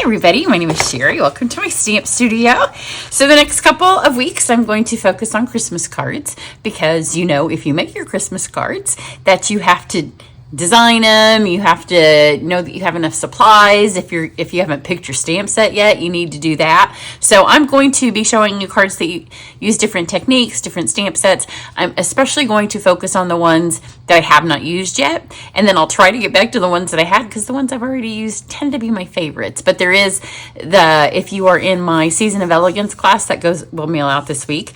everybody, my name is Cheri. Welcome to my stamp studio. So the next couple of weeks I'm going to focus on Christmas cards because if you make your Christmas cards that you have to design them, you have to know that you have enough supplies. If you haven't picked your stamp set yet, you need to do that. So I'm going to be showing you cards that use different techniques, different stamp sets. I'm especially going to focus on the ones that I have not used yet, and then I'll try to get back to the ones that I had because the ones I've already used tend to be my favorites. But there is if you are in my Season of Elegance class that will mail out this week.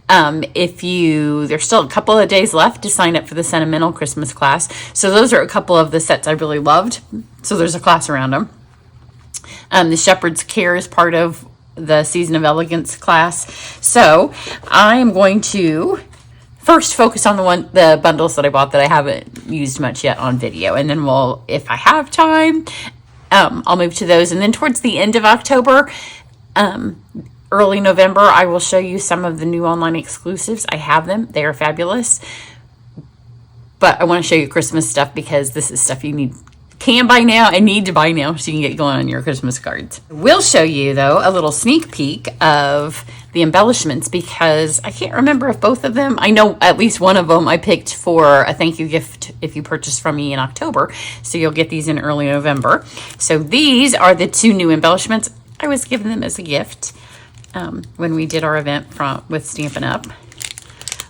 There's still a couple of days left to sign up for the Sentimental Christmas class. So those are a couple of the sets I really loved. So there's a class around them. The Shepherd's Care is part of the Season of Elegance class. So I am going to first focus on the bundles that I bought that I haven't used much yet on video. And then if I have time, I'll move to those. And then towards the end of October, early November, I will show you some of the new online exclusives. I have them. They are fabulous. But I want to show you Christmas stuff because this is stuff you can buy now and need to buy now so you can get going on your Christmas cards. We'll show you, though, a little sneak peek of the embellishments because I can't remember if both of them, I know at least one of them I picked for a thank you gift if you purchase from me in October. So you'll get these in early November. So these are the two new embellishments. I was given them as a gift when we did our event with Stampin' Up!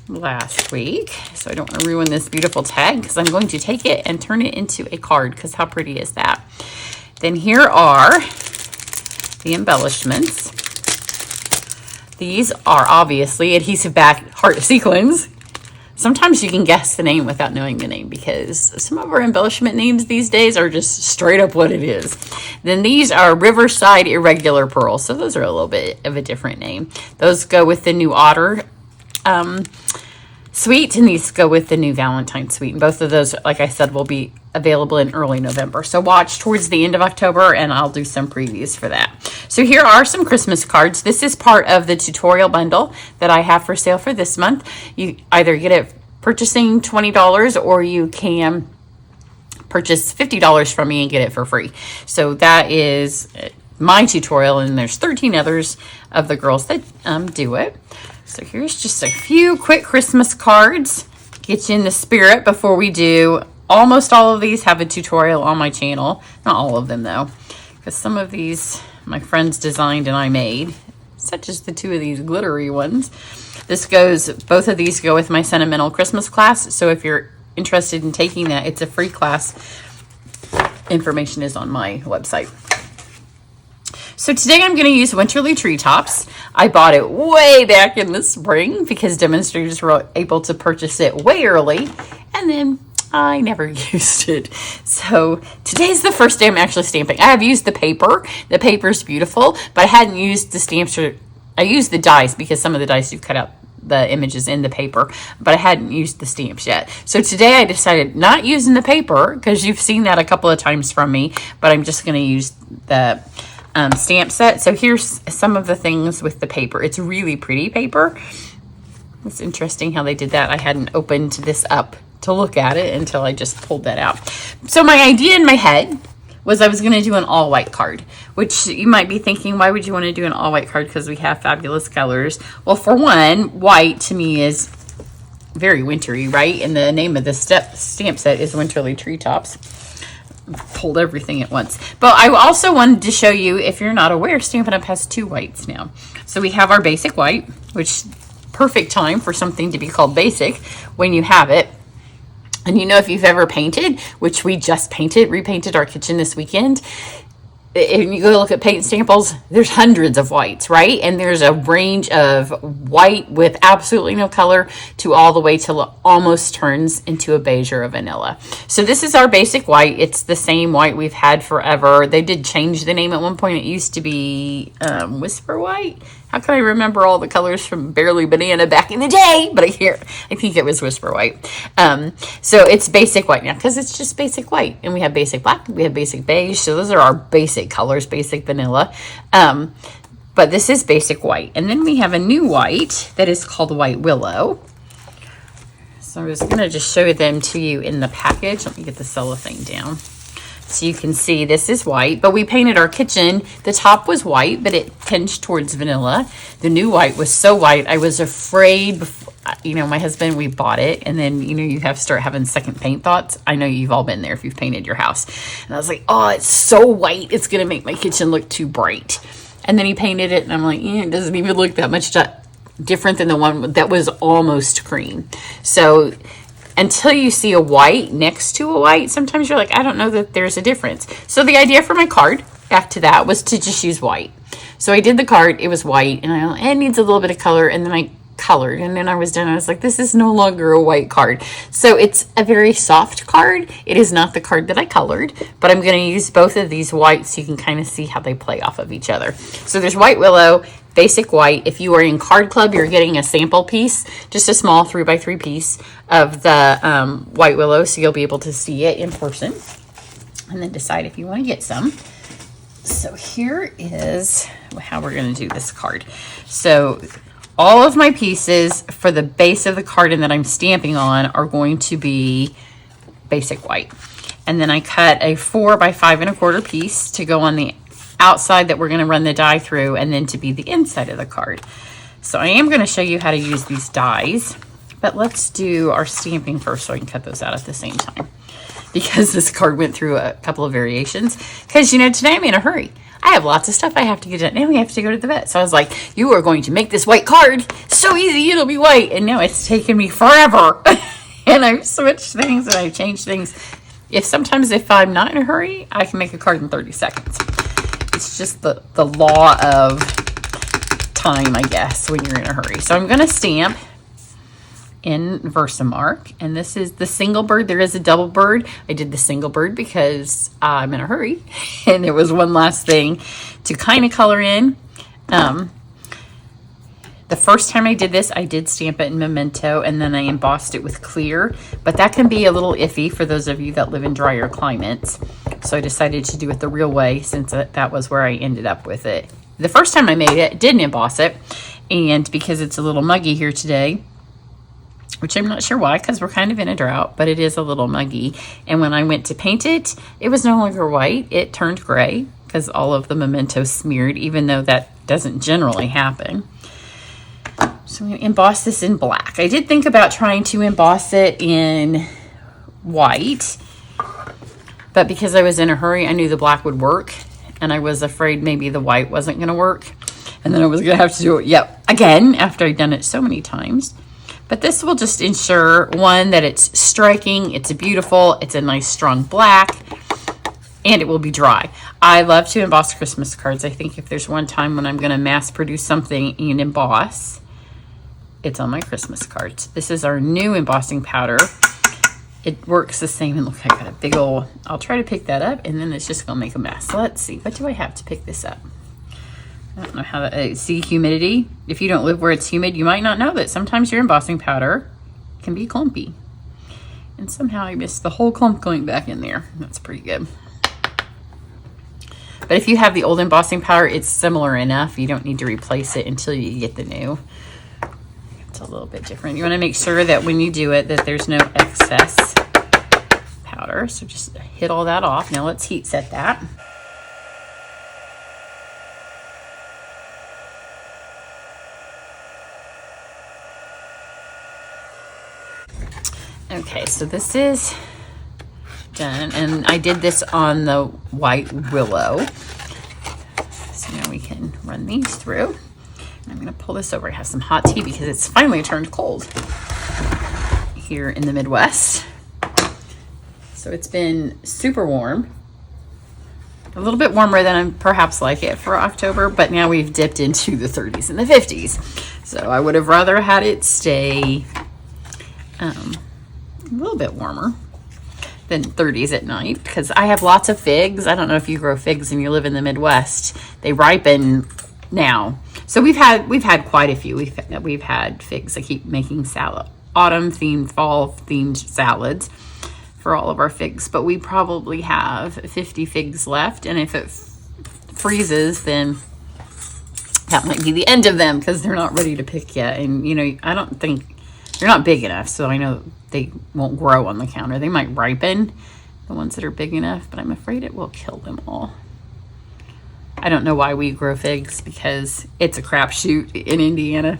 Last week. So I don't want to ruin this beautiful tag because I'm going to take it and turn it into a card because how pretty is that? Then here are the embellishments. These are obviously adhesive back heart sequins. Sometimes you can guess the name without knowing the name because some of our embellishment names these days are just straight up what it is. Then these are Riverside Irregular Pearls. So those are a little bit of a different name. Those go with the new Otter suite, and these go with the new Valentine suite. And both of those, like I said, will be available in early November. So watch towards the end of October, and I'll do some previews for that. So here are some Christmas cards. This is part of the tutorial bundle that I have for sale for this month. You either get it purchasing $20 or you can purchase $50 from me and get it for free. So that is my tutorial, and there's 13 others of the girls that do it. So here's just a few quick Christmas cards. Get you in the spirit before we do. Almost all of these have a tutorial on my channel. Not all of them though, because some of these my friends designed and I made, such as the two of these glittery ones. Both of these go with my Sentimental Christmas class. So if you're interested in taking that, it's a free class. Information is on my website. So today I'm going to use Winterly Treetops. I bought it way back in the spring because demonstrators were able to purchase it way early, and then I never used it. So today's the first day I'm actually stamping. I have used the paper. The paper's beautiful, but I hadn't used the stamps. I used the dies because some of the dies do cut out the images in the paper, but I hadn't used the stamps yet. So today I decided not using the paper because you've seen that a couple of times from me, but I'm just going to use the stamp set. So here's some of the things with the paper. It's really pretty paper. It's interesting how they did that. I hadn't opened this up to look at it until I just pulled that out. So my idea in my head was I was going to do an all white card, which you might be thinking, why would you want to do an all white card? Because we have fabulous colors. Well, for one, white to me is very wintry, right? And the name of the stamp set is Winterly Treetops. Pulled everything at once. But I also wanted to show you, if you're not aware, Stampin' Up! Has two whites now. So we have our basic white, which perfect time for something to be called basic when you have it. And if you've ever painted, which we just repainted our kitchen this weekend, if you go look at paint samples, there's hundreds of whites, right? And there's a range of white with absolutely no color to all the way till it almost turns into a beige or a vanilla. So this is our basic white. It's the same white we've had forever. They did change the name at one point. It used to be Whisper White. How can I remember all the colors from Barely Banana back in the day? But I think it was Whisper White. So it's basic white now because it's just basic white. And we have basic black, we have basic beige. So those are our basic colors, basic vanilla. But this is basic white. And then we have a new white that is called White Willow. So I'm just going to just show them to you in the package. Let me get the cellophane down. So you can see this is white, but we painted our kitchen. The top was white, but it tinged towards vanilla. The new white was so white, I was afraid. You know, my husband, we bought it, and then, you know, you have to start having second paint thoughts. I know you've all been there if you've painted your house. And I was like, oh, it's so white, it's going to make my kitchen look too bright. And then he painted it, and I'm like, it doesn't even look that much different than the one that was almost cream. So until you see a white next to a white, sometimes you're like, I don't know that there's a difference. So the idea for my card, back to that, was to just use white. So I did the card, it was white, and it needs a little bit of color, and then I colored, and then I was done. I was like, this is no longer a white card. So it's a very soft card. It is not the card that I colored, but I'm going to use both of these whites so you can kind of see how they play off of each other. So there's white willow, basic white. If you are in Card Club, you're getting a sample piece, just a small 3x3 piece of the white willow, so you'll be able to see it in person and then decide if you want to get some. So here is how we're going to do this card. So all of my pieces for the base of the carton that I'm stamping on are going to be basic white. And then I cut a 4x5 1/4 piece to go on the outside that we're going to run the die through, and then to be the inside of the card. So I am going to show you how to use these dies, but let's do our stamping first so I can cut those out at the same time, because this card went through a couple of variations. Because, you know, today I'm in a hurry. I have lots of stuff I have to get done, and we have to go to the vet. So I was like, you are going to make this white card so easy, it'll be white. And now it's taken me forever. And I've switched things and I've changed things. Sometimes if I'm not in a hurry, I can make a card in 30 seconds. It's just the law of time, I guess, when you're in a hurry. So I'm going to stamp in Versamark, and this is the single bird. There is a double bird. I did the single bird because I'm in a hurry, and there was one last thing to kind of color in. The first time I did this, I did stamp it in Memento, and then I embossed it with clear, but that can be a little iffy for those of you that live in drier climates. So I decided to do it the real way, since that was where I ended up with it. The first time I made it, didn't emboss it, and because it's a little muggy here today, which I'm not sure why, because we're kind of in a drought, but it is a little muggy. And when I went to paint it, it was no longer white. It turned gray because all of the Memento smeared, even though that doesn't generally happen. So I'm going to emboss this in black. I did think about trying to emboss it in white, but because I was in a hurry, I knew the black would work, and I was afraid maybe the white wasn't going to work. And then I was going to have to do it again after I'd done it so many times. But this will just ensure, one, that it's striking, it's beautiful, it's a nice strong black, and it will be dry. I love to emboss Christmas cards. I think if there's one time when I'm going to mass produce something and emboss, it's on my Christmas cards. This is our new embossing powder. It works the same, and look, I got a big old, I'll try to pick that up, and then it's just going to make a mess. Let's see, what do I have to pick this up? I don't know how that, see humidity. If you don't live where it's humid, you might not know that sometimes your embossing powder can be clumpy. And somehow I missed the whole clump going back in there. That's pretty good. But if you have the old embossing powder, it's similar enough. You don't need to replace it until you get the new. It's a little bit different. You want to make sure that when you do it, that there's no excess powder. So just hit all that off. Now let's heat set that. Okay, so this is done, and I did this on the white willow. So now we can run these through. I'm going to pull this over. I have some hot tea because it's finally turned cold here in the Midwest. So it's been super warm. A little bit warmer than I perhaps like it for October, but now we've dipped into the 30s and the 50s. So I would have rather had it stay a little bit warmer than 30s at night, because I have lots of figs. I don't know if you grow figs and you live in the Midwest. They ripen now. So we've had quite a few. We've had figs. I keep making autumn themed, fall themed salads for all of our figs, but we probably have 50 figs left, and if it freezes, then that might be the end of them because they're not ready to pick yet. And you know, I don't think they're not big enough, so I know they won't grow on the counter. They might ripen, the ones that are big enough, but I'm afraid it will kill them all. I don't know why we grow figs, because it's a crapshoot in Indiana.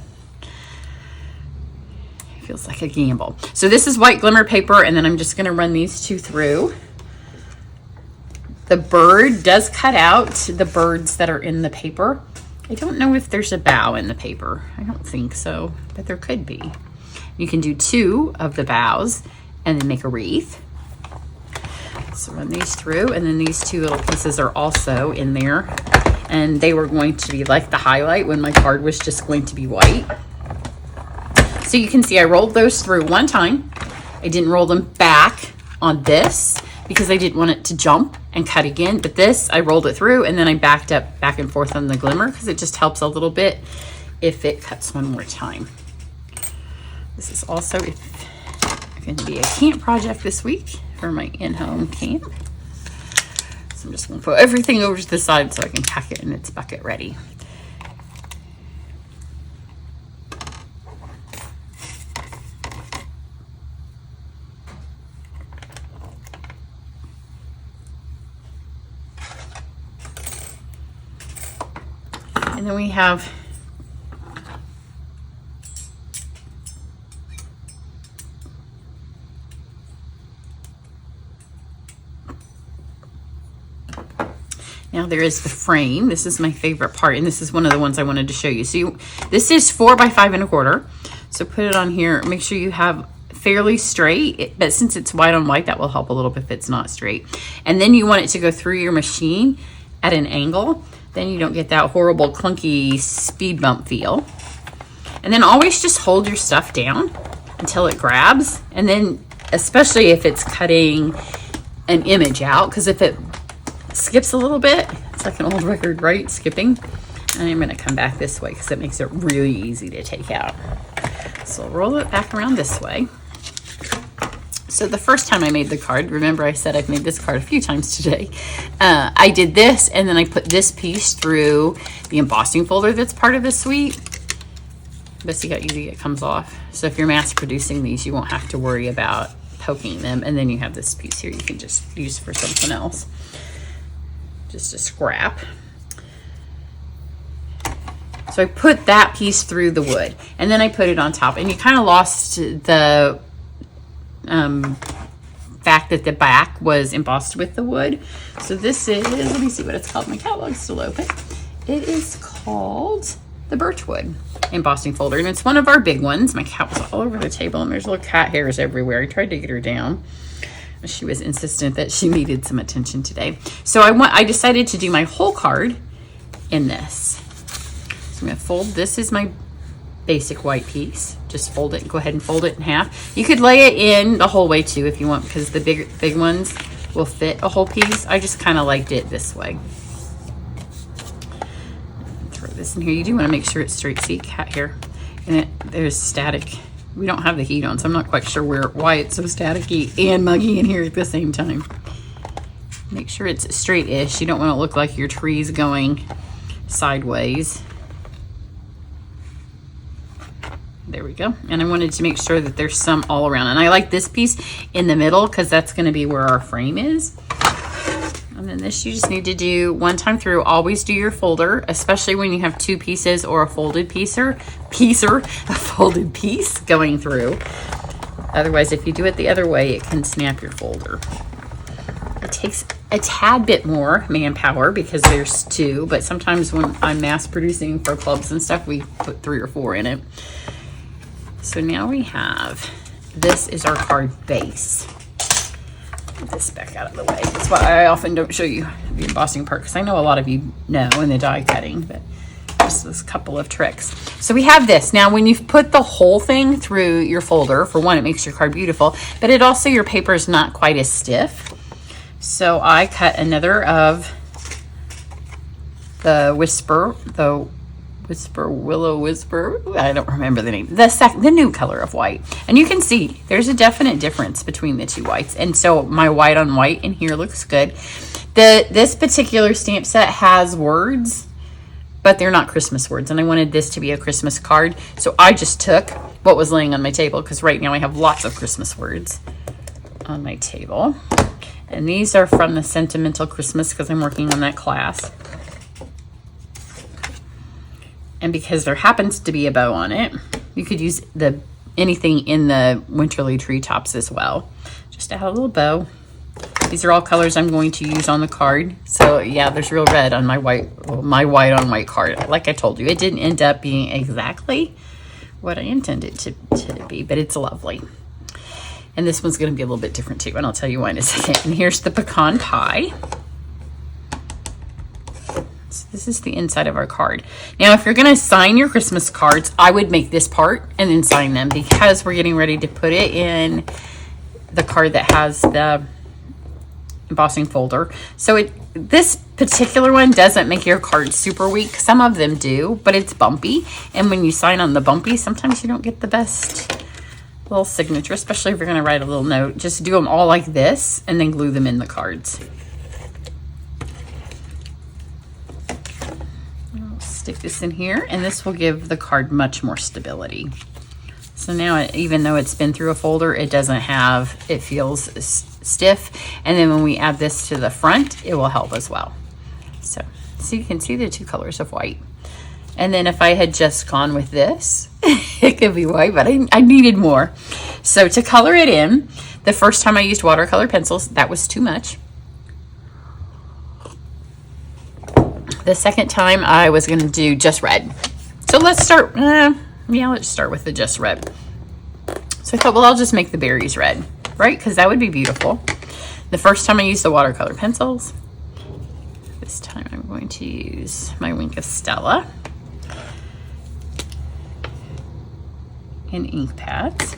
It feels like a gamble. So this is white glimmer paper, and then I'm just gonna run these two through. The bird does cut out the birds that are in the paper. I don't know if there's a bow in the paper. I don't think so, but there could be. You can do 2 of the bows and then make a wreath. So run these through, and then these 2 little pieces are also in there, and they were going to be like the highlight when my card was just going to be white. So you can see I rolled those through one time. I didn't roll them back on this because I didn't want it to jump and cut again, but this I rolled it through, and then I backed up back and forth on the glimmer because it just helps a little bit if it cuts one more time. This is also going to be a camp project this week for my in-home camp. So I'm just going to put everything over to the side so I can pack it in its bucket ready. And then we have now there is the frame. This is my favorite part, and this is one of the ones I wanted to show you. So this is 4 by 5 1/4. So put it on here. Make sure you have fairly straight, but since it's white on white, that will help a little bit if it's not straight. And then you want it to go through your machine at an angle. Then you don't get that horrible clunky speed bump feel. And then always just hold your stuff down until it grabs. And then especially if it's cutting an image out, because if it skips a little bit, it's like an old record, right? Skipping. And I'm going to come back this way because it makes it really easy to take out. So I'll roll it back around this way. So the first time I made the card, remember I said I've made this card a few times today, I did this, and then I put this piece through the embossing folder that's part of the suite. But see how easy it comes off. So if you're mass producing these, you won't have to worry about poking them. And then you have this piece here you can just use for something else. Just a scrap. So I put that piece through the wood, and then I put it on top, and you kind of lost the fact that the back was embossed with the wood. So this is, let me see what it's called. My catalog's still open. It is called the Birchwood embossing folder, and it's one of our big ones. My cat was all over the table, and there's little cat hairs everywhere. I tried to get her down. She was insistent that she needed some attention today. So I decided to do my whole card in this. So I'm going to fold. This is my basic white piece. Just fold it and go ahead and fold it in half. You could lay it in the whole way too if you want, because the big ones will fit a whole piece. I just kind of liked it this way. Throw this in here. You do want to make sure it's straight. See, cat hair. And there's static. We don't have the heat on, so I'm not quite sure why it's so staticky and muggy in here at the same time. Make sure it's straight-ish. You don't want to look like your tree's going sideways. There we go. And I wanted to make sure that there's some all around. And I like this piece in the middle because that's going to be where our frame is. And then this you just need to do one time through. Always do your folder, especially when you have 2 pieces or a folded a folded piece going through. Otherwise, if you do it the other way, it can snap your folder. It takes a tad bit more manpower because there's 2, but sometimes when I'm mass producing for clubs and stuff, we put 3 or 4 in it. So now we have, this is our card base. Get this back out of the way. That's why I often don't show you the embossing part, because I know a lot of you know in the die cutting, but just this couple of tricks. So we have this. Now when you've put the whole thing through your folder, for one, it makes your card beautiful, but it also, your paper is not quite as stiff. So I cut another of the Willow Whisper, I don't remember the name, the new color of white. And you can see there's a definite difference between the 2 whites. And so my white on white in here looks good. This particular stamp set has words, but they're not Christmas words. And I wanted this to be a Christmas card. So I just took what was laying on my table, because right now I have lots of Christmas words on my table. And these are from the Sentimental Christmas because I'm working on that class. And because there happens to be a bow on it, you could use anything in the Winterly Treetops as well. Just add a little bow. These are all colors I'm going to use on the card. So yeah, there's real red on my white on white card. Like I told you, it didn't end up being exactly what I intended to be, but it's lovely. And this one's going to be a little bit different too, and I'll tell you why in a second. And here's the pecan pie. So this is the inside of our card. Now, if you're going to sign your Christmas cards, I would make this part and then sign them, because we're getting ready to put it in the card that has the embossing folder. So this particular one doesn't make your card super weak. Some of them do, but it's bumpy. And when you sign on the bumpy, sometimes you don't get the best little signature, especially if you're going to write a little note. Just do them all like this and then glue them in the cards. I'll stick this in here, and this will give the card much more stability. So now, even though it's been through a folder, it feels stiff. And then when we add this to the front, it will help as well. So you can see the two colors of white. And then if I had just gone with this, it could be white, but I needed more. So to color it in, the first time I used watercolor pencils, that was too much. The second time I was going to do just red. So let's start, let's start with the just red. So I thought, well, I'll just make the berries red, right? Because that would be beautiful. The first time I used the watercolor pencils. This time I'm going to use my Wink of Stella and ink pads.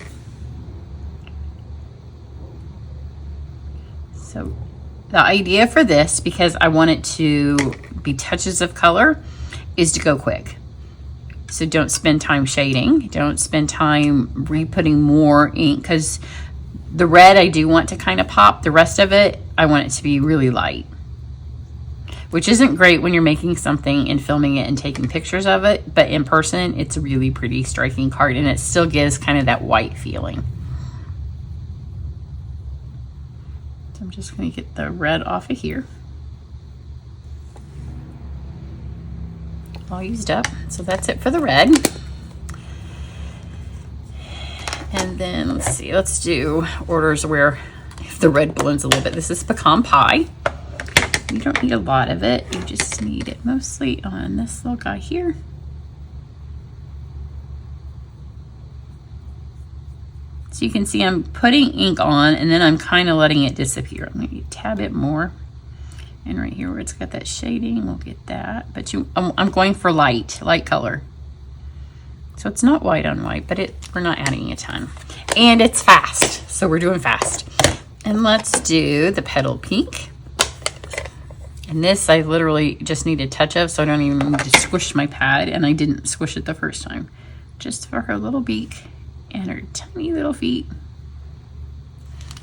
So the idea for this, because I want it to be touches of color, is to go quick. So don't spend time shading. Don't spend time re-putting more ink, because the red I do want to kind of pop. The rest of it, I want it to be really light, which isn't great when you're making something and filming it and taking pictures of it, but in person, it's a really pretty striking card, and it still gives kind of that white feeling. So I'm just going to get the red off of here. All used up. So that's it for the red. And then let's see, let's do orders where if the red blends a little bit. This is pecan pie. You don't need a lot of it. You just need it mostly on this little guy here. So you can see I'm putting ink on, and then I'm kind of letting it disappear. I'm going to tab it more. And right here where it's got that shading, we'll get that. But I'm going for light color. So it's not white on white, but we're not adding a ton. And it's fast, so we're doing fast. And let's do the petal pink. And this I literally just need a touch of, so I don't even need to squish my pad, and I didn't squish it the first time. Just for her little beak and her tiny little feet.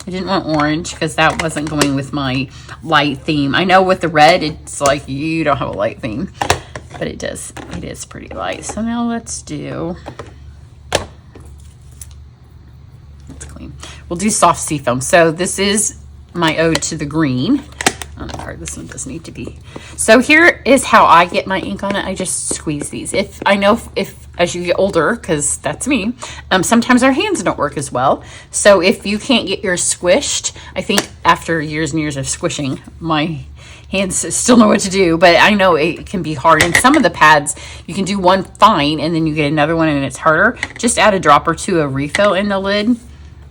I didn't want orange because that wasn't going with my light theme. I know with the red, it's like you don't have a light theme, but it does. It is pretty light. So now let's do, let's clean. We'll do soft seafoam. So this is my ode to the green on the card. This one does need to be. So here is how I get my ink on it. I just squeeze these. If as you get older, because that's me, sometimes our hands don't work as well. So if you can't get yours squished, I think after years and years of squishing, my hands still know what to do, but I know it can be hard. And some of the pads, you can do one fine and then you get another one and it's harder. Just add a drop or two of refill in the lid,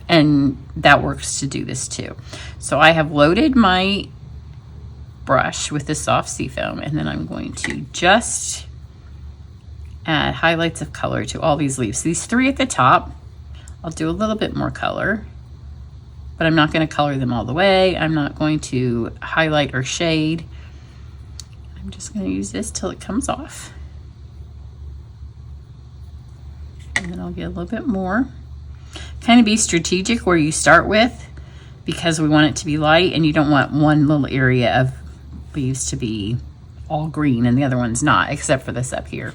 and that works to do this too. So I have loaded my brush with the soft seafoam, and then I'm going to just add highlights of color to all these leaves. These three at the top, I'll do a little bit more color, but I'm not going to color them all the way. I'm not going to highlight or shade. I'm just going to use this till it comes off. And then I'll get a little bit more. Kind of be strategic where you start with, because we want it to be light, and you don't want one little area of leaves to be all green and the other one's not, except for this up here.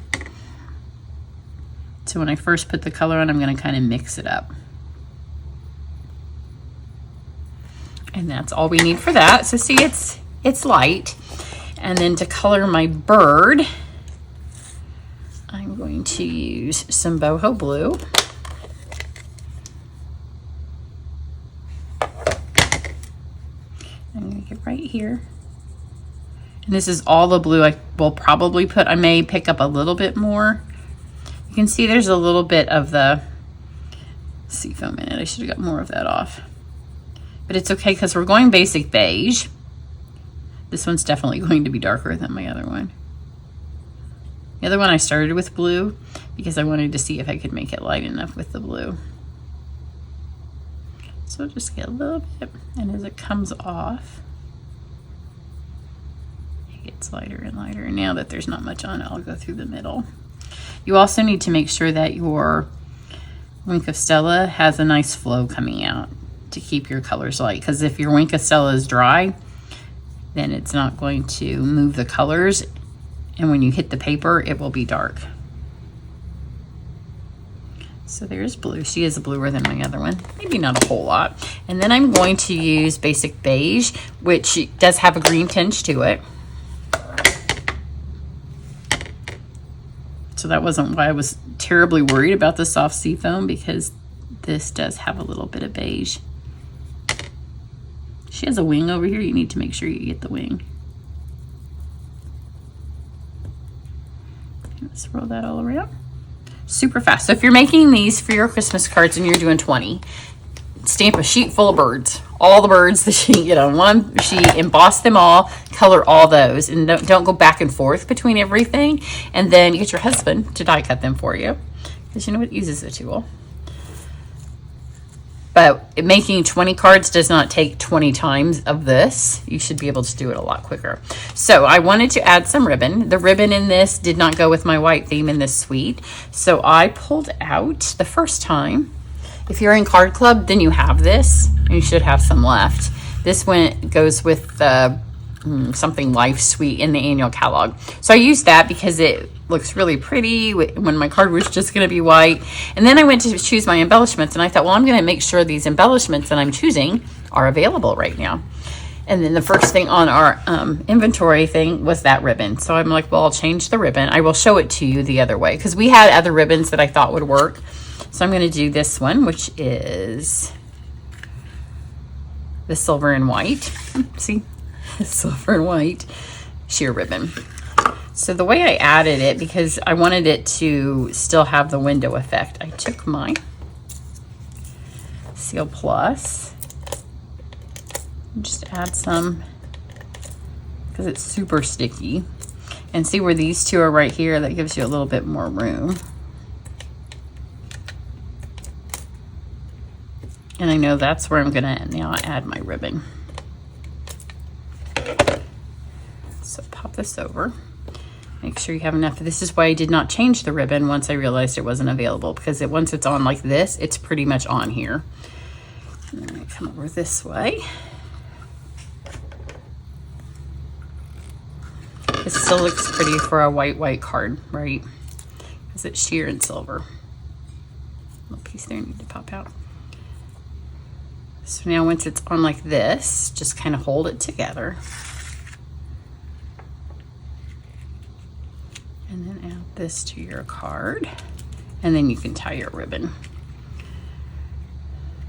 So when I first put the color on, I'm going to kind of mix it up. And that's all we need for that. So see, it's light. And then to color my bird, I'm going to use some boho blue. I'm going to get right here. And this is all the blue I will probably put. I may pick up a little bit more. You can see there's a little bit of the seafoam in it. I should have got more of that off. But it's okay because we're going basic beige. This one's definitely going to be darker than my other one. The other one I started with blue because I wanted to see if I could make it light enough with the blue. So just get a little bit, and as it comes off, it gets lighter and lighter. And now that there's not much on it, I'll go through the middle. You also need to make sure that your Wink of Stella has a nice flow coming out to keep your colors light, because if your Wink of Stella is dry, then it's not going to move the colors, and when you hit the paper, it will be dark. So there's blue. She is bluer than my other one, maybe not a whole lot. And then I'm going to use basic beige, which does have a green tinge to it. So that wasn't why I was terribly worried about the soft seafoam, because this does have a little bit of beige. She has a wing over here. You need to make sure you get the wing. Let's roll that all around. Super fast. So if you're making these for your Christmas cards and you're doing 20, stamp a sheet full of birds. All the birds that you get on one sheet, emboss them all, color all those, and don't go back and forth between everything. And then you get your husband to die cut them for you, because you know it uses a tool. But making 20 cards does not take 20 times of this. You should be able to do it a lot quicker. So I wanted to add some ribbon. The ribbon in this did not go with my white theme in this suite. So I pulled out the first time. If you're in Card Club, then you have this. You should have some left. This one goes with the something Life suite in the annual catalog. So I used that because it looks really pretty when my card was just going to be white. And then I went to choose my embellishments, and I thought, well, I'm going to make sure these embellishments that I'm choosing are available right now. And then the first thing on our inventory thing was that ribbon. So I'm like, well, I'll change the ribbon. I will show it to you the other way, because we had other ribbons that I thought would work. So I'm going to do this one, which is the silver and white. See? Silver and white sheer ribbon. So the way I added it, because I wanted it to still have the window effect, I took my Seal Plus and just add some, because it's super sticky. And see where these two are right here? That gives you a little bit more room. And I know that's where I'm gonna now add my ribbon. So pop this over. Make sure you have enough. This is why I did not change the ribbon once I realized it wasn't available, because once it's on like this, it's pretty much on here. And then I come over this way. It still looks pretty for a white card, right? Because it's sheer and silver. Little piece there need to pop out. So now once it's on like this, just kind of hold it together. And then add this to your card. And then you can tie your ribbon.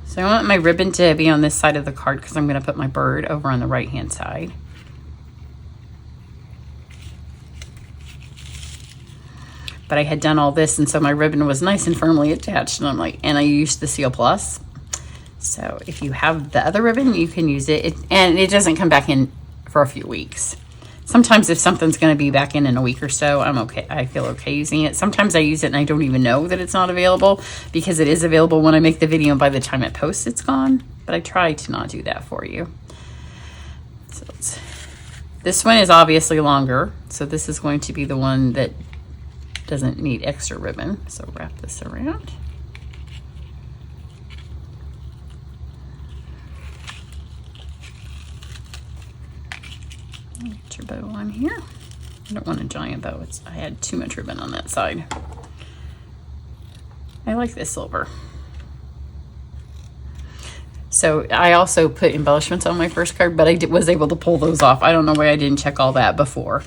So I want my ribbon to be on this side of the card, because I'm going to put my bird over on the right hand side. But I had done all this, and so my ribbon was nice and firmly attached, and I'm like, and I used the Seal Plus. So if you have the other ribbon, you can use it. And it doesn't come back in for a few weeks. Sometimes if something's going to be back in a week or so, I'm okay. I feel okay using it. Sometimes I use it and I don't even know that it's not available, because it is available when I make the video, and by the time it posts, it's gone. But I try to not do that for you. So this one is obviously longer, so this is going to be the one that doesn't need extra ribbon. So wrap this around. Get your bow on here. I don't want a giant bow. I had too much ribbon on that side. I like this silver. So I also put embellishments on my first card, but I was able to pull those off. I don't know why I didn't check all that before.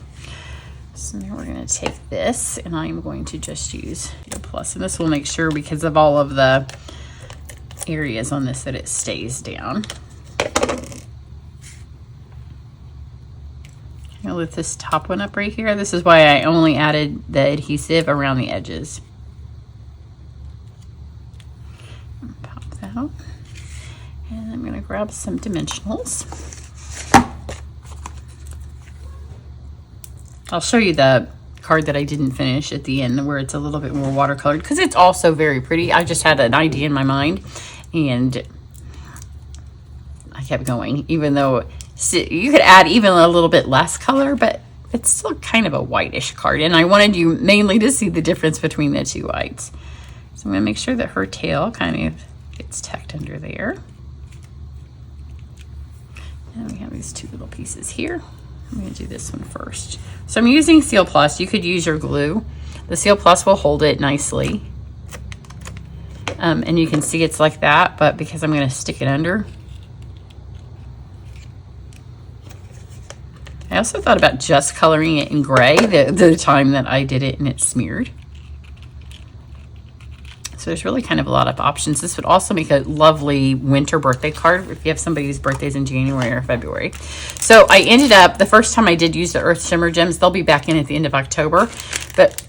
So now we're going to take this, and I'm going to just use the plus. And this will make sure, because of all of the areas on this, that it stays down. I'll lift this top one up right here. This is why I only added the adhesive around the edges. Pop that out. And I'm going to grab some dimensionals. I'll show you the card that I didn't finish at the end, where it's a little bit more watercolored, because it's also very pretty. I just had an idea in my mind, and I kept going, even though you could add even a little bit less color, but it's still kind of a whitish card, and I wanted you mainly to see the difference between the two whites. So I'm going to make sure that her tail kind of gets tucked under there. And we have these two little pieces here. I'm going to do this one first. So I'm using Seal Plus. You could use your glue. The Seal Plus will hold it nicely. And you can see it's like that, but because I'm going to stick it under. I also thought about just coloring it in gray the time that I did it and it smeared. So there's really kind of a lot of options. This would also make a lovely winter birthday card if you have somebody whose birthday's in January or February. So I ended up, the first time I did use the Earth Shimmer Gems, they'll be back in at the end of October. But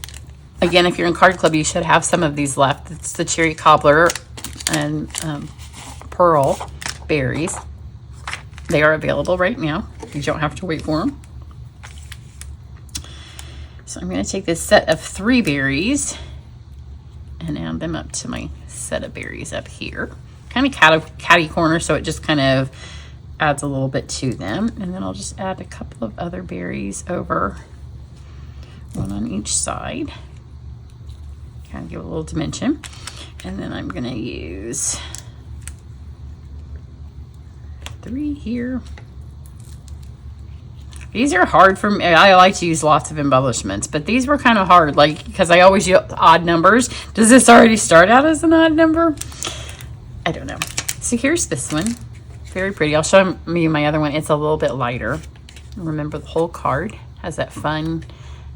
again, if you're in Card Club, you should have some of these left. It's the Cherry Cobbler and Pearl Berries. They are available right now. You don't have to wait for them. So I'm going to take this set of 3 berries and add them up to my set of berries up here. Kind of catty corner, so it just kind of adds a little bit to them. And then I'll just add a couple of other berries over, one on each side. Kind of give a little dimension. And then I'm going to use 3 here. These are hard for me. I like to use lots of embellishments, but these were kind of hard, like, because I always use odd numbers. Does this already start out as an odd number? I don't know. So here's this one. Very pretty. I'll show you my other one. It's a little bit lighter. Remember, the whole card has that fun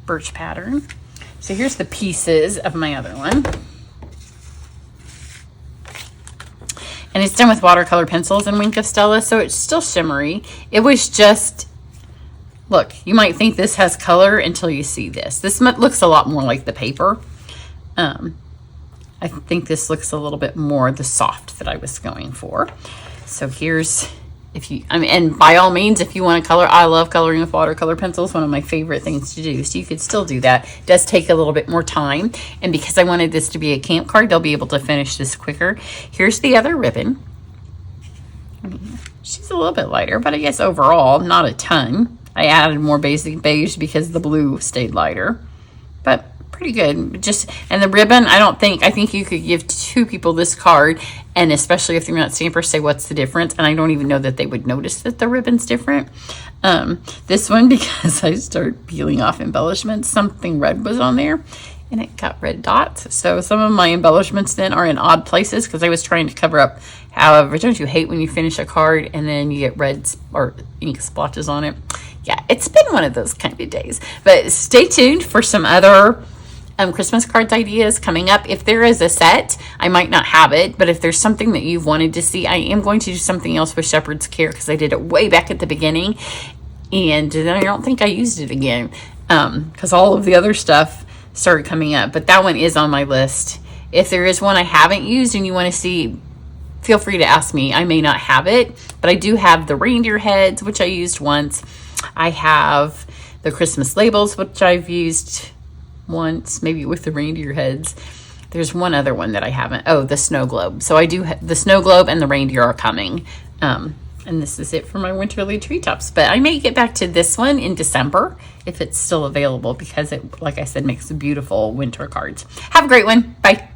birch pattern. So here's the pieces of my other one. And it's done with watercolor pencils and Wink of Stella, so it's still shimmery. It was just... Look, you might think this has color until you see this. This looks a lot more like the paper. I think this looks a little bit more the soft that I was going for. So here's, and by all means, if you want to color, I love coloring with watercolor pencils, one of my favorite things to do. So you could still do that. It does take a little bit more time. And because I wanted this to be a camp card, they'll be able to finish this quicker. Here's the other ribbon. She's a little bit lighter, but I guess overall, not a ton. I added more basic beige because the blue stayed lighter, but pretty good. And the ribbon, I think you could give 2 people this card, and especially if they're not stampers, say what's the difference, and I don't even know that they would notice that the ribbon's different. This one, because I started peeling off embellishments, something red was on there, and it got red dots. So some of my embellishments then are in odd places because I was trying to cover up. However, don't you hate when you finish a card and then you get red or ink splotches on it? Yeah, it's been one of those kind of days. But stay tuned for some other Christmas cards ideas coming up. If there is a set, I might not have it, but if there's something that you've wanted to see, I am going to do something else with Shepherd's Care because I did it way back at the beginning, and I don't think I used it again because all of the other stuff started coming up. But that one is on my list. If there is one I haven't used and you want to see, feel free to ask me. I may not have it, but I do have the reindeer heads, which I used once. I have the Christmas labels, which I've used once, maybe with the reindeer heads. There's one other one that I haven't. Oh, the snow globe. So I do the snow globe and the reindeer are coming. And this is it for my winterly Treetops. But I may get back to this one in December if it's still available because it, like I said, makes beautiful winter cards. Have a great one. Bye.